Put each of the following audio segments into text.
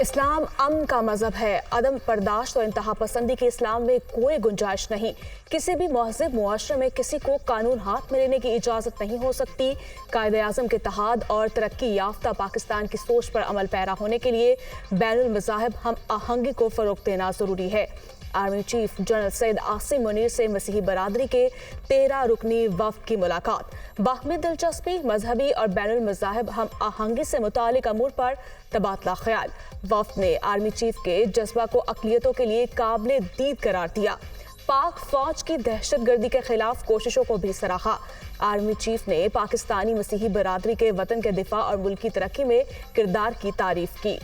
इस्लाम अमन का मजहब है। अदम बर्दाश्त और इंतहा पसंदी के इस्लाम में कोई गुंजाइश नहीं। किसी भी महज़ब मुआशरे में किसी को कानून हाथ में लेने की इजाज़त नहीं हो सकती। कायदे आज़म के इत्तेहाद और तरक्की याफ्ता पाकिस्तान की सोच पर अमल पैरा होने के लिए बैनुल मज़ाहिब हम आहंगी को फ़रोग़ देना ज़रूरी है। Army chief general Syed Asim Munir से मसीही बरादरी के 13 रुकनी वफ़द की मुलाकात। बाहमी दिलचस्पी, मजहबी और बैनुल मज़ाहिब हम आहंगी से मुतालिक अमूर पर तबादला ख्याल। वफ़द ने आर्मी चीफ के जज्बा को अक़लियतों के लिए काबिल दीद करार दिया। पाक फौज की दहशतगर्दी के खिलाफ कोशिशों को भी सराहा। आर्मी चीफ ने पाकिस्तानी मसीही बरादरी के वतन के दिफा और मुल्की तरक्की में किरदार की तारीफ की।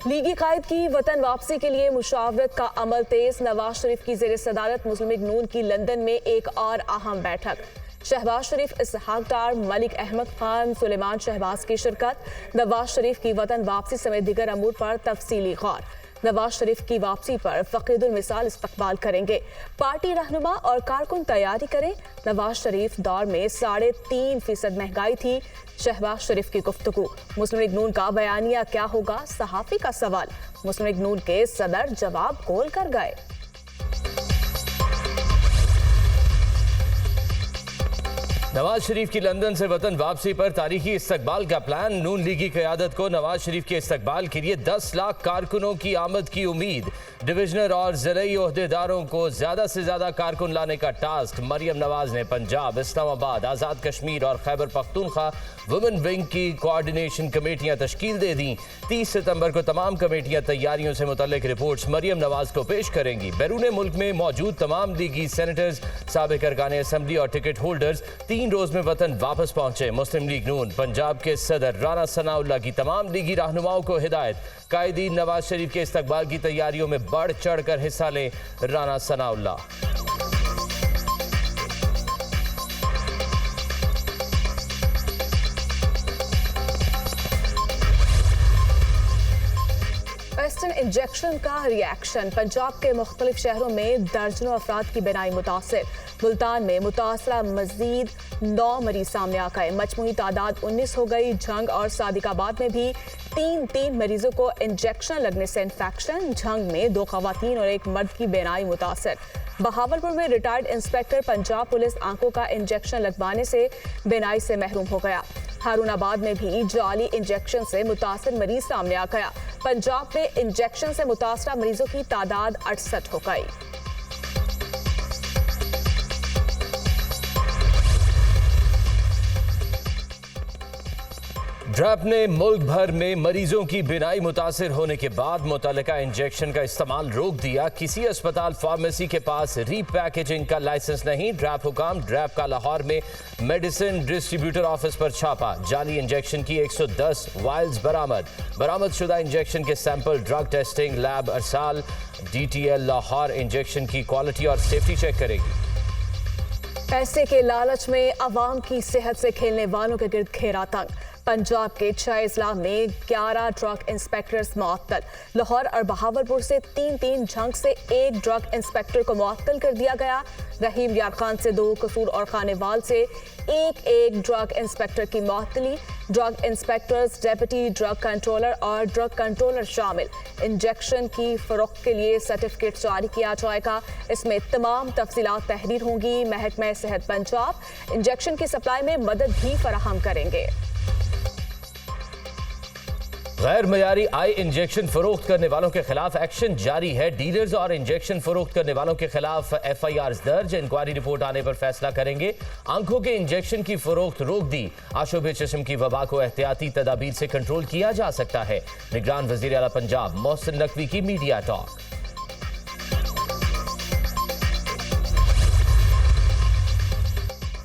लीगी कायद की वतन वापसी के लिए मुशावरत का अमल तेज। नवाज शरीफ की ज़ेर सदारत मुस्लिम लीग नून की लंदन में एक और अहम बैठक। शहबाज शरीफ, इसहाक डार, मलिक अहमद खान, सुलेमान शहबाज की शिरकत। नवाज शरीफ की वतन वापसी समेत दीगर अमूर पर तफसीली गौर। नवाज शरीफ की वापसी पर फकीदुल मिसाल इस्तकबाल करेंगे। पार्टी रहनुमा और कारकुन तैयारी करें। नवाज शरीफ दौर में 3.5% महंगाई थी। शहबाज शरीफ की गुफ्तगू। मुस्लिम लीग नून का बयानिया क्या होगा, सहाफी का सवाल। मुस्लिम लीग नून के सदर जवाब गोल कर गए। नवाज शरीफ की लंदन से वतन वापसी पर तारीखी इस्तकबाल का प्लान। नून लीगी क़यादत को नवाज शरीफ के इस्तकबाल के लिए 10 लाख कारकुनों की आमद की उम्मीद। डिविजनर और ज़िलई ओहदेदारों को ज़्यादा से ज़्यादा कारकुन लाने का टास्क। मरियम नवाज ने पंजाब, इस्लामाबाद, आज़ाद कश्मीर और खैबर पख्तूनख्वा वुमेन विंग की कोऑर्डिनेशन कमेटियां तश्कील दे दी। 30 सितंबर को तमाम कमेटियां तैयारियों से मुतल्लिक रिपोर्ट्स मरियम नवाज को पेश करेंगी। बैरून मुल्क में मौजूद तमाम लीगी सेनेटर्स, साबिक अरकान असम्बली और टिकट होल्डर्स 3 रोज में वतन वापस पहुंचे। मुस्लिम लीग नून पंजाब के सदर राना सनाउल्लाह की तमाम लीगी रहनुमाओं को हिदायत। कायदीन नवाज शरीफ के इस्तकबाल की तैयारियों में बढ़ चढ़ कर हिस्सा लें। राना सनाउल्लाह। वेस्टर्न इंजेक्शन का रिएक्शन। पंजाब के मुख्तलिफ शहरों में दर्जनों अफराद की बीनाई मुतासर। मुल्तान में मुतासरा मजीद 9 मरीज सामने आ गए। मजमूई तादाद 19 हो गई। झंग और सादिकाबाद में भी 3 मरीजों को इंजेक्शन लगने से इन्फेक्शन। झंग में 2 खवातीन और 1 मर्द की बीनाई मुतासर। बहावलपुर में रिटायर्ड इंस्पेक्टर पंजाब पुलिस आंखों का इंजेक्शन लगवाने से बीनाई से महरूम हो गया। हारूनाबाद में भी जाली इंजेक्शन से मुतासर मरीज सामने आ गया। पंजाब में इंजेक्शन से मुतासरा मरीजों की तादाद 68 हो गई। ड्रैप ने मुल्क भर में मरीजों की बीनाई मुतासिर होने के बाद मुतल्लिका इंजेक्शन का इस्तेमाल रोक दिया। किसी अस्पताल फार्मेसी के पास रीपैकेजिंग का लाइसेंस नहीं। ड्रैप हुकाम। ड्रैप का लाहौर में मेडिसिन डिस्ट्रीब्यूटर ऑफिस पर छापा। जाली इंजेक्शन की 110 वायल्स बरामद शुदा इंजेक्शन के सैंपल ड्रग टेस्टिंग लैब अरसाल DTL लाहौर इंजेक्शन की क्वालिटी और सेफ्टी चेक करेगी। पैसे के लालच में अवाम की सेहत से खेलने वालों के गिर्द घेरा तंग। पंजाब के 6 अजला में 11 ड्रग इंस्पेक्टर्स मुअत्तल। लाहौर और बहावलपुर से 3 झंग से 1 ड्रग इंस्पेक्टर को मुअत्तल कर दिया गया। रहीम यार खान से 2, कसूर और खानेवाल से 1 ड्रग इंस्पेक्टर की मुअत्तली। Drug inspectors, deputy drug controller और ड्रग कंट्रोलर शामिल। इंजेक्शन की फरोख्त के लिए सर्टिफिकेट जारी किया जाएगा। इसमें तमाम तफसीलात तहरीर होंगी। महकमा सेहत पंजाब इंजेक्शन की सप्लाई में मदद भी फराहम करेंगे। गैर मयारी आई इंजेक्शन फरोख्त करने वालों के खिलाफ एक्शन जारी है। डीलर्स और इंजेक्शन फरोख्त करने वालों के खिलाफ FIR दर्ज। इंक्वायरी रिपोर्ट आने पर फैसला करेंगे। आंखों के इंजेक्शन की फरोख्त रोक दी। आशुब जिस्म की वबा को एहतियाती तदाबीर से कंट्रोल किया जा सकता है। निगरान वजीर आला पंजाब मोहसिन नकवी की media talk.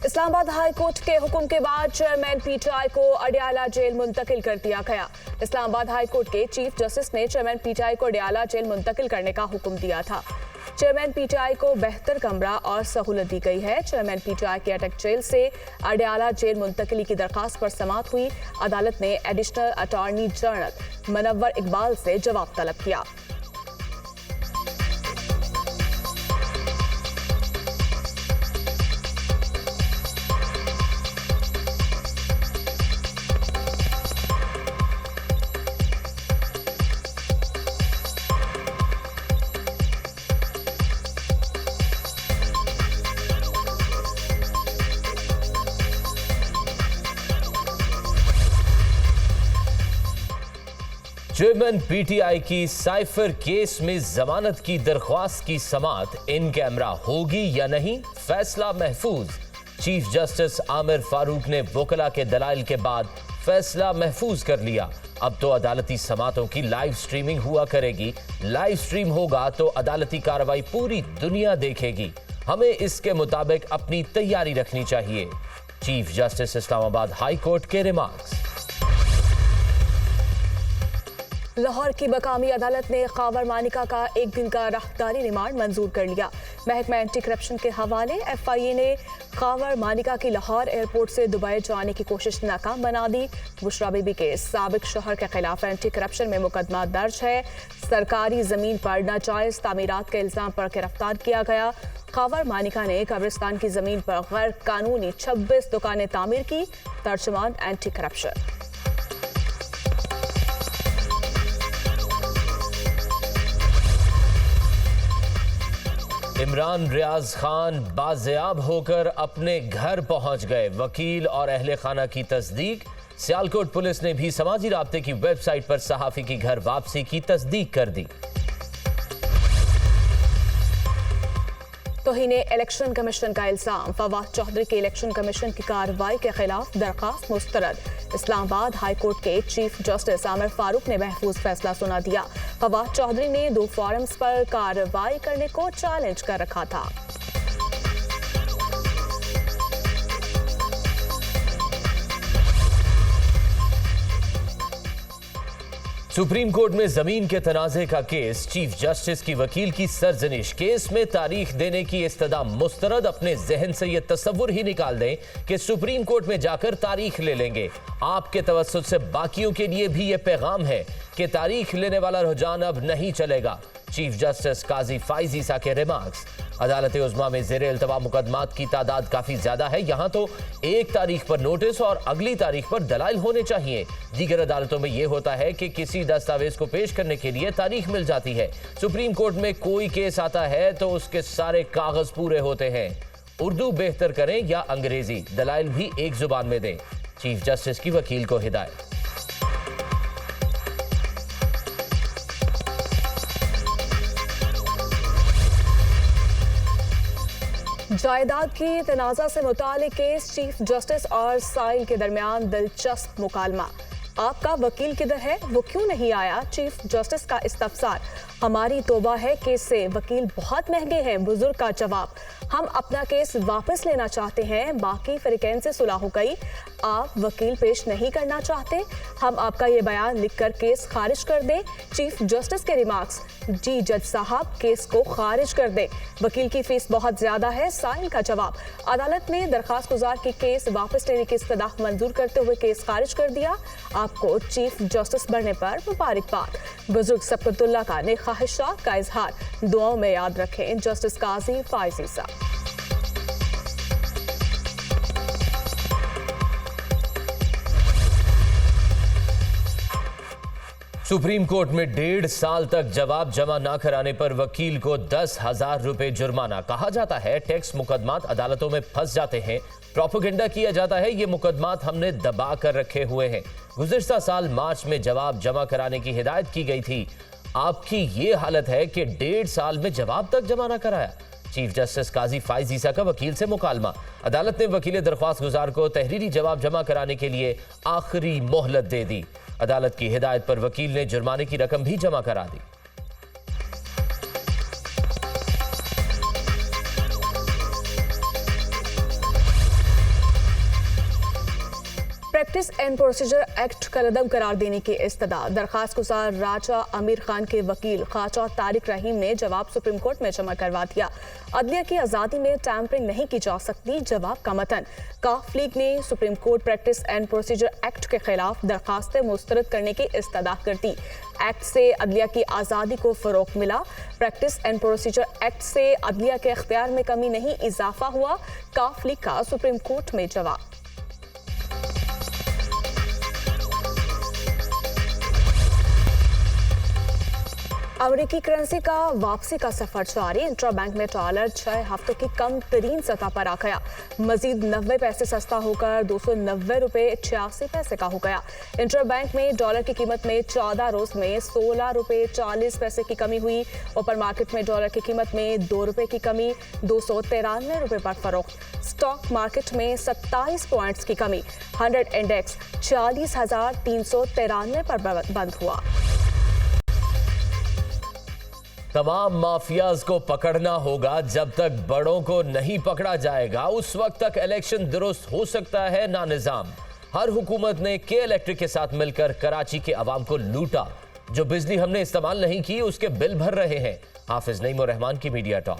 Islamabad high court के हुक्म के बाद चेयरमैन PTI को अडयाला जेल मुंतकिल कर दिया गया। इस्लामाबाद हाई कोर्ट के चीफ जस्टिस ने चेयरमैन PTI को अडयाला जेल मुंतकिल करने का हुक्म दिया था। चेयरमैन PTI को बेहतर कमरा और सहूलत दी गई है। चेयरमैन PTI के अटक जेल से अडयाला जेल मुंतकिली की दरखास्त पर समाअत हुई। अदालत ने additional attorney general Munawwar Iqbal से जवाब तलब किया। चेयरमैन पीटीआई की साइफर केस में जमानत की दरख्वास्त की समाअत इन कैमरा होगी या नहीं, फैसला महफूज। चीफ जस्टिस आमिर फारूक ने वकला के दलाइल के बाद फैसला महफूज कर लिया। अब तो अदालती समाअतों की लाइव स्ट्रीमिंग हुआ करेगी। लाइव स्ट्रीम होगा तो अदालती कार्रवाई पूरी दुनिया देखेगी। हमें इसके मुताबिक अपनी तैयारी रखनी चाहिए। Chief justice Islamabad high court के रिमार्क्स। लाहौर की मकामी अदालत ने खावर मानिका का एक दिन का राहदारी रिमांड मंजूर कर लिया। महकमा एंटी करप्शन के हवाले FIA ने खावर मानिका की लाहौर एयरपोर्ट से दुबई जाने की कोशिश नाकाम बना दी। बुशरा बीबी के साबिक शौहर के खिलाफ एंटी करप्शन में मुकदमा दर्ज है। सरकारी जमीन पर नाजायज तामीरात के इल्जाम पर गिरफ्तार किया गया। खावर मानिका ने कब्रिस्तान की जमीन पर गैर कानूनी 26 दुकानें तामीर की। तर्जुमान एंटी करप्शन। इमरान रियाज खान बाजियाब होकर अपने घर पहुंच गए। वकील और अहले खाना की तस्दीक। सियालकोट पुलिस ने भी समाजी राब्ते की वेबसाइट पर सहाफी की घर वापसी की तस्दीक कर दी। तौहीने इलेक्शन कमीशन का इल्जाम। फवाद चौधरी के इलेक्शन कमीशन की कार्रवाई के खिलाफ दरखास्त मुस्तरद। इस्लामाबाद हाई कोर्ट के चीफ जस्टिस आमिर फारूक ने महफूज फैसला सुना दिया। फवाद चौधरी ने 2 फॉरम्स पर कार्रवाई करने को चैलेंज कर रखा था। सुप्रीम कोर्ट में जमीन के तनाजे का केस। चीफ जस्टिस की वकील की सरजनिश। केस में तारीख देने की इस्तदा मुस्तरद। अपने जहन से यह तस्वुर ही निकाल दें कि सुप्रीम कोर्ट में जाकर तारीख ले लेंगे। आपके तवज्जुह से बाकियों के लिए भी यह पैगाम है कि तारीख लेने वाला रुझान अब नहीं चलेगा। चीफ जस्टिस काजी फाइज ईसा के रिमार्क्स। अदालत उज़्मा में ज़ेरे इल्तवा मुकदमात की तादाद काफी ज्यादा है। यहाँ तो एक तारीख पर नोटिस और अगली तारीख पर दलाइल होने चाहिए। दीगर अदालतों में यह होता है कि किसी दस्तावेज को पेश करने के लिए तारीख मिल जाती है। सुप्रीम कोर्ट में कोई केस आता है तो उसके सारे कागज पूरे होते हैं। उर्दू बेहतर करें या अंग्रेजी, दलाइल भी एक जुबान में दें। चीफ जस्टिस की वकील को हिदायत। जायदाद की तनाज़ा से मुतालिक केस। चीफ जस्टिस और साइल के दरमियान दिलचस्प मुकालमा। आपका वकील किधर है, वो क्यों नहीं आया? चीफ जस्टिस का इस्तफसार। हमारी तौबा है केस से, वकील बहुत महंगे हैं। बुजुर्ग का जवाब। हम अपना केस वापस लेना चाहते हैं। बाकी फरीकैन से सुलह हो गई। आप वकील पेश नहीं करना चाहते? हम आपका ये बयान लिखकर केस खारिज कर दें। चीफ जस्टिस के रिमार्क्स। जी जज साहब, केस को खारिज कर दें। वकील की फीस बहुत ज्यादा है। साइल का जवाब। अदालत ने दरखास्त गुजार की केस वापस लेने की इस्तदा मंजूर करते हुए केस खारिज कर दिया। आपको चीफ जस्टिस बनने पर मुबारकबाद। बुजुर्ग सबकतुल्ला का ने ख्वाहिशात का इजहार। दुआओं में याद रखें। जस्टिस काजी फाइज ईसा। सुप्रीम कोर्ट में 1.5 साल तक जवाब जमा न कराने पर वकील को 10,000 रुपए जुर्माना। कहा जाता है टैक्स मुकदमात अदालतों में फंस जाते हैं। प्रोपेगेंडा किया जाता है ये मुकदमात हमने दबा कर रखे हुए हैं। गुज़िश्ता साल मार्च में जवाब जमा कराने की हिदायत की गई थी। आपकी ये हालत है कि 1.5 साल में जवाब तक जमा न कराया। चीफ जस्टिस काजी फाइज ईसा का वकील से मुकालमा। अदालत ने वकील दरख्वास्त गुजार को तहरीरी जवाब जमा कराने के लिए आखिरी मोहलत दे दी। अदालत की हिदायत पर वकील ने जुर्माने की रकम भी जमा करा दी। प्रैक्टिस एंड प्रोसीजर एक्ट कलअदम करार देने की इस्तदा। दरखास्त गुजार राजा आमिर खान के वकील ख्वाजा तारिक रहीम ने जवाब सुप्रीम कोर्ट में जमा करवा दिया। अदलिया की आज़ादी में टैंपरिंग नहीं की जा सकती, जवाब का मतन। काफ लीग ने supreme court practice and procedure act के खिलाफ दरखास्तें मुस्तरद करने की इस्तदा कर दी। एक्ट से अदलिया की आज़ादी को फ़रोग़ मिला। प्रैक्टिस एंड प्रोसीजर एक्ट से अदलिया के इख्तियार में कमी नहीं, इजाफा हुआ। काफ लीग का सुप्रीम कोर्ट में जवाब। अमेरिकी करेंसी का वापसी का सफर जारी। इंट्राबैंक में डॉलर 6 हफ्तों की कम तरीन सतह पर आ गया। मजीद 90 पैसे सस्ता होकर 290 रुपये 86 पैसे का हो गया। इंट्राबैंक में डॉलर की कीमत में 14 रोज में 16 रुपये 40 पैसे की कमी हुई। ओपन मार्केट में डॉलर की कीमत में 2 रुपये की कमी, 293 रुपये पर फरोख्त। स्टॉक मार्केट में 27 पॉइंट्स की कमी, 100 इंडेक्स 40,393 पर बंद हुआ। तमाम माफियाज को पकड़ना होगा। जब तक बड़ों को नहीं पकड़ा जाएगा उस वक्त तक इलेक्शन दुरुस्त हो सकता है ना निजाम। हर हुकूमत ने के इलेक्ट्रिक के साथ मिलकर कराची के अवाम को लूटा। जो बिजली हमने इस्तेमाल नहीं की उसके बिल भर रहे हैं। हाफिज नईम और रहमान की मीडिया टॉक।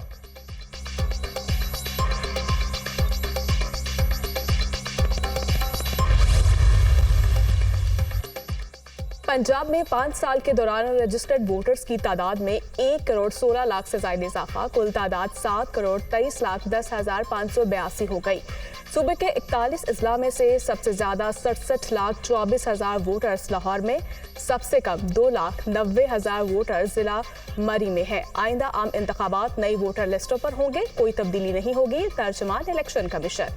पंजाब में 5 साल के दौरान रजिस्टर्ड वोटर्स की तादाद में 1 करोड़ 16 लाख से ज्यादा इजाफा। कुल तादाद 7 करोड़ 23 लाख 10,582 हो गई। सूबे के 41 अजला में से सबसे ज्यादा 67 लाख 24 हजार वोटर्स लाहौर में, सबसे कम 2 लाख 90 हजार वोटर जिला मरी में है। आइंदा आम इंतखाबात नई वोटर लिस्टों पर होंगे, कोई तब्दीली नहीं होगी। तर्जुमान इलेक्शन कमीशन।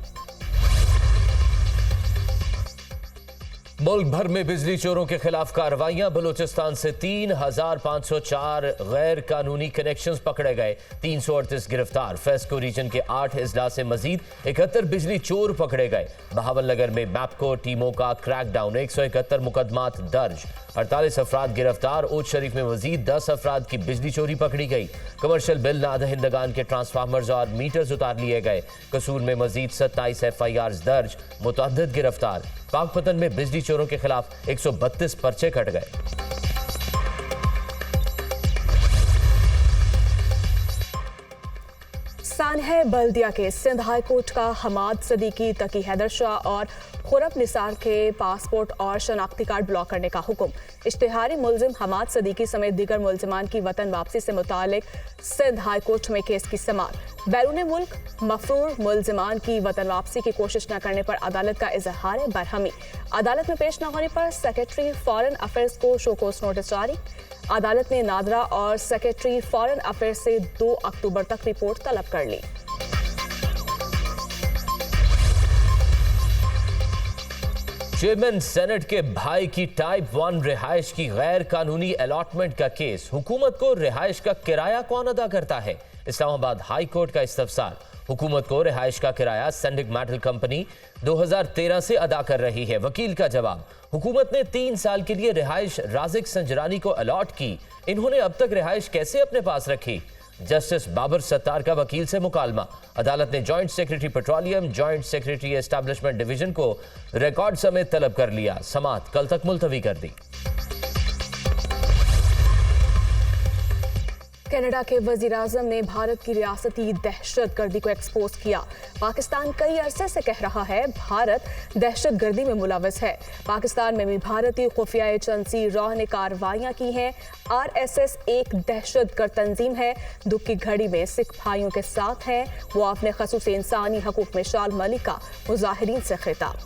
मुल्क भर में बिजली चोरों के खिलाफ कार्रवाइयां। बलूचिस्तान से 3,504 गैर कानूनी कनेक्शंस पकड़े गए, 338 गिरफ्तार। फेस्को रीजन के 8 अजला से मजीद 71 बिजली चोर पकड़े गए। बहावलनगर में मैपको टीमों का क्रैकडाउन, 171 मुकदमात दर्ज, 48 अफराद गिरफ्तार। ऊद शरीफ में मजीद 10 अफराद की बिजली चोरी पकड़ी गई। कमर्शियल बिल नादहिंदगान के ट्रांसफार्मर्स और मीटर्स उतार लिए गए। कसूर में मजीद 27 FIRs दर्ज, मुतअद्दिद गिरफ्तार। पाकपतन में बिजली चोरों के खिलाफ 132 पर्चे कट गए। सानह बल्दिया के सिंध हाई कोर्ट का हमाद सदीकी, तकी हैदर शाह और खुरब निसार के पासपोर्ट और शनाख्ती कार्ड ब्लॉक करने का हुक्म। इश्तिहारी मुलजिम हमाद सदीकी समेत दीगर मुलजिमान की वतन वापसी से मुतालिक सिंध हाई कोर्ट में केस की समाअत। बैरून मुल्क मफरूर मुलजिमान की वतन वापसी की कोशिश न करने पर अदालत का इजहार बरहमी। अदालत में पेश न होने पर सेक्रेटरी फॉरेन अफेयर्स को शोकोस नोटिस जारी। अदालत ने नादरा और सेक्रेटरी फॉरेन अफेयर्स से 2 अक्टूबर तक रिपोर्ट तलब कर ली। चेयरमैन सेनेट के भाई की टाइप 1 रिहाइश की गैर कानूनी अलॉटमेंट का केस। हुकूमत को रिहाइश का किराया कौन अदा करता है? इस्लामाबाद हाई कोर्ट का इस्तफसार। हुकूमत को रिहाइश का किराया सैंडिक मेटल कंपनी 2013 से अदा कर रही है। वकील का जवाब, हुकूमत ने 3 साल के लिए रिहाइश राजिक संजरानी को अलॉट की। इन्होंने अब तक रिहाइश कैसे अपने पास रखी? जस्टिस बाबर सत्तार का वकील से मुकालमा। अदालत ने joint secretary petroleum, joint secretary establishment division को रिकॉर्ड समेत तलब कर लिया। समाअत कल तक मुलतवी कर दी। कनाडा के वज़ीर-ए-आज़म ने भारत की रियासती दहशतगर्दी को एक्सपोज किया। पाकिस्तान कई अरसे से कह रहा है भारत दहशतगर्दी में मुलव्वस है। पाकिस्तान में भी भारतीय खुफिया एजेंसी रॉ ने कार्रवाइयां की हैं। RSS एक दहशतगर्द तंजीम है। दुख की घड़ी में सिख भाइयों के साथ है। वो अपने खसूस इंसानी हकूक में शाल मलिका मुजाहिरीन से खिताब।